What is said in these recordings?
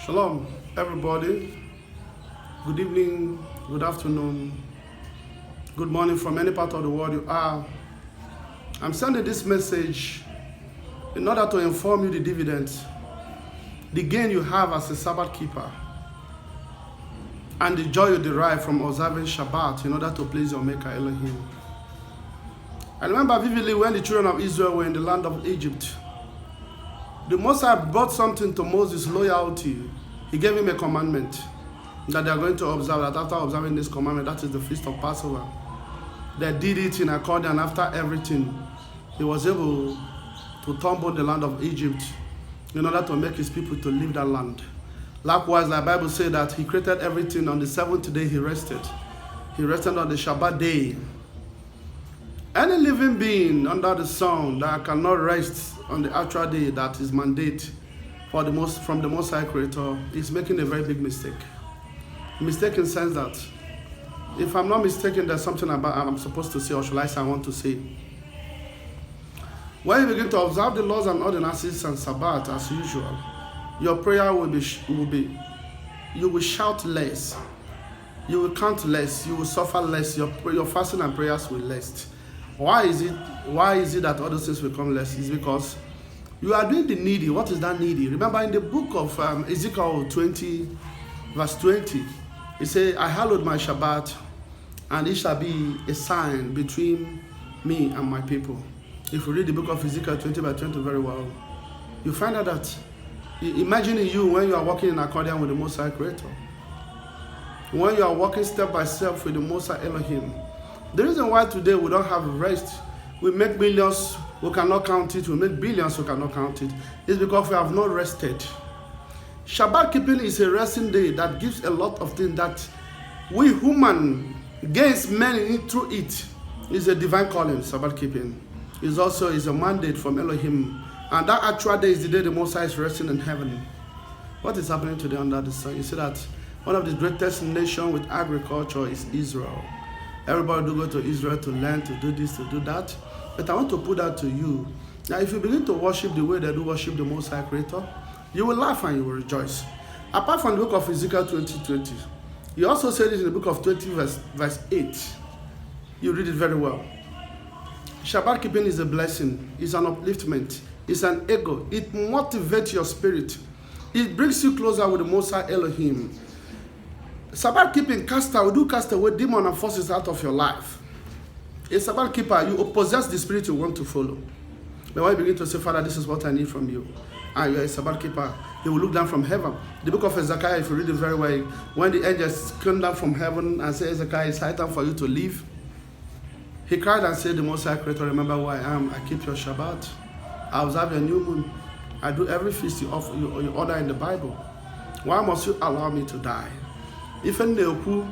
Shalom, everybody. Good evening, good afternoon, good morning from any part of the world you are. I'm sending this message in order to inform you the dividends, the gain you have as a Sabbath keeper, and the joy you derive from observing Shabbat in order to please your Maker Elohim. I remember vividly when the children of Israel were in the land of Egypt. The Most High brought something to Moses' loyalty. He gave him a commandment that they are going to observe, that after observing this commandment, that is the feast of Passover. They did it in accordance, and after everything, he was able to tumble the land of Egypt in order to make his people to leave that land. Likewise, the Bible says that he created everything. On the seventh day, he rested. He rested on the Shabbat day. Any living being under the sun that cannot rest on the actual day that is mandate from the Most High Creator is making a very big mistake. Mistake in the sense that, if I'm not mistaken, there's something about I'm supposed to say, or shall I say I want to say. When you begin to observe the laws and ordinances and Sabbath as usual, your prayer will be you will shout less, you will count less, you will suffer less, your fasting and prayers will less. Why is it that other things will come less? It's because you are doing the needy. What is that needy? Remember in the book of Ezekiel 20, verse 20, it says, I hallowed my Shabbat, and it shall be a sign between me and my people. If you read the book of Ezekiel 20 by 20 very well, you find out that, imagining you when you are walking in accordance with the Most High Creator, when you are walking step by step with the Most High Elohim. The reason why today we don't have rest, we make millions, we cannot count it, we make billions, we cannot count it, is because we have not rested. Shabbat keeping is a resting day that gives a lot of things that we human gains many through it. It's a divine calling, Shabbat keeping. It also is a mandate from Elohim. And that actual day is the day the Most High is resting in heaven. What is happening today under the sun? You see that one of the greatest nations with agriculture is Israel. Everybody do go to Israel to learn, to do this, to do that. But I want to put that to you. Now, if you begin to worship the way they do worship the Most High Creator, you will laugh and you will rejoice. Apart from the book of Ezekiel 20:20, you also said it in the book of 20, verse 8. You read it very well. Shabbat keeping is a blessing. It's an upliftment. It's an ego. It motivates your spirit. It brings you closer with the Most High Elohim. Sabbath keeping cast away demon and forces out of your life. A Sabbath keeper, you possess the spirit you want to follow. But when you begin to say, Father, this is what I need from you, and you are a Sabbath keeper, he will look down from heaven. The book of Hezekiah, if you read it very well, when the angels came down from heaven and said, Hezekiah, it's high time for you to leave, he cried and said, the Most High Creator, remember who I am. I keep your Shabbat. I observe your new moon. I do every feast you order in the Bible. Why must you allow me to die? Ife na-ekwu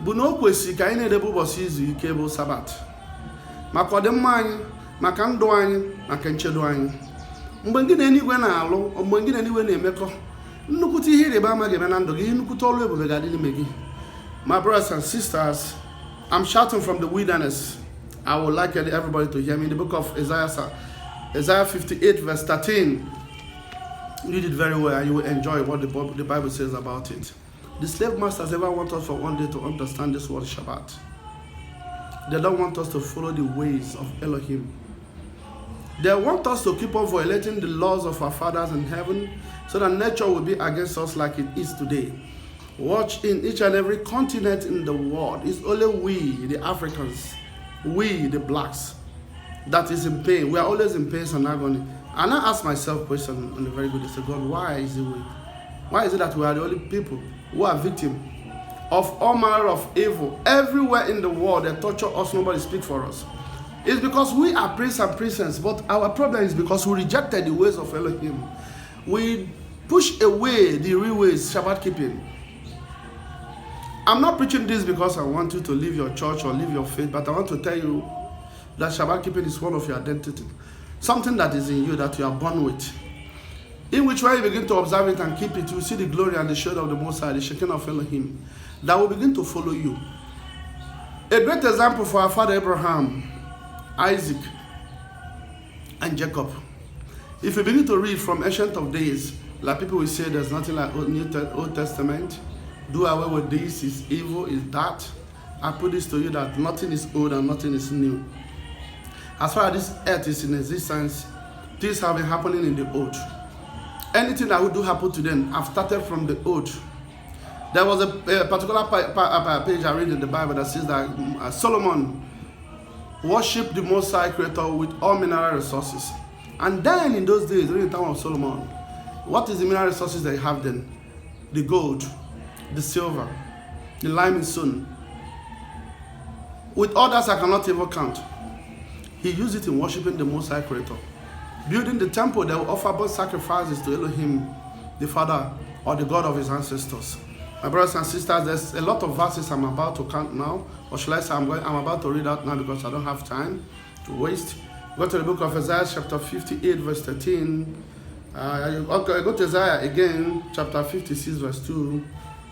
bụ na o kwesịrị ka anyị na-edebe ụbọchị izu ike bụ Sabat maka ọdịmma anyị, maka ndụ anyị, maka nchedo anyị. Mgbe gị na eluigwe na-alụ, mgbe gị na eluigwe na-emekọ, nnukwute ihe ịrịba ama ga-eme na ndụ gị, nnukwute ọrụ ebube ga-adị n'ime gị. My brothers and sisters, I'm shouting from the wilderness. I would like everybody to hear me. In the book of Isaiah 58 verse 13. Read it very well and you will enjoy what the Bible says about it. The slave masters ever want us for one day to understand this word Shabbat. They don't want us to follow the ways of Elohim. They want us to keep on violating the laws of our fathers in heaven so that nature will be against us like it is today. Watch, in each and every continent in the world, it's only we, the Africans, we, the blacks, that is in pain. We are always in pain and agony. And I ask myself a question on a very good day. I say, God, why is it that we are the only people who are victims of all manner of evil? Everywhere in the world, they torture us, nobody speaks for us. It's because we are priests and priestess, but our problem is because we rejected the ways of Elohim. We push away the real ways, Shabbat keeping. I'm not preaching this because I want you to leave your church or leave your faith, but I want to tell you that Shabbat keeping is one of your identity. Something that is in you that you are born with. In which way you begin to observe it and keep it, you see the glory and the shade of the Most High, the Shekinah of Elohim, that will begin to follow you. A great example for our father Abraham, Isaac, and Jacob. If you begin to read from Ancient of Days, Like people will say there's nothing like Old Testament. Do away with this, is evil, is that. I put this to you that nothing is old and nothing is new. As far as this earth is in existence, things have been happening in the old. Anything that would do happen to them have started from the old. There was a particular page I read in the Bible that says that Solomon worshipped the Most High Creator with all mineral resources. And then in those days, during the time of Solomon, what is the mineral resources that you have then? The gold, the silver, the limestone. With others I cannot even count. He used it in worshiping the Most High Creator. Building the temple, they will offer burnt sacrifices to Elohim, the Father, or the God of his ancestors. My brothers and sisters, there's a lot of verses I'm about to count now, or shall I say I'm about to read out now because I don't have time to waste. Go to the book of Isaiah chapter 58 verse 13. Go to Isaiah again, chapter 56 verse 2.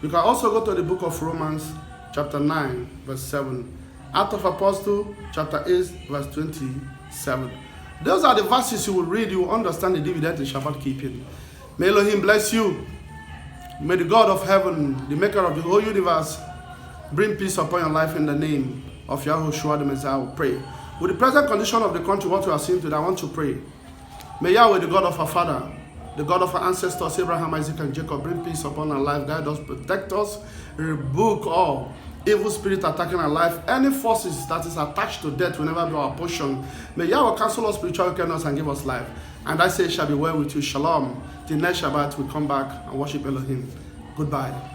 You can also go to the book of Romans chapter 9 verse 7. Acts of Apostles chapter 8 verse 27. Those are the verses you will read, you will understand the dividend in Shabbat keeping. May Elohim bless you. May the God of heaven, the maker of the whole universe, bring peace upon your life in the name of Yahushua the Messiah. We pray. With the present condition of the country, what we are seeing today, I want to pray. May Yahweh, the God of our father, the God of our ancestors, Abraham, Isaac, and Jacob, bring peace upon our life, guide us, protect us, rebuke all evil spirit attacking our life. Any forces that is attached to death will never be our portion. May Yahweh cancel our spiritual wickedness and give us life. And I say it shall be well with you. Shalom. The next Shabbat we come back and worship Elohim. Goodbye.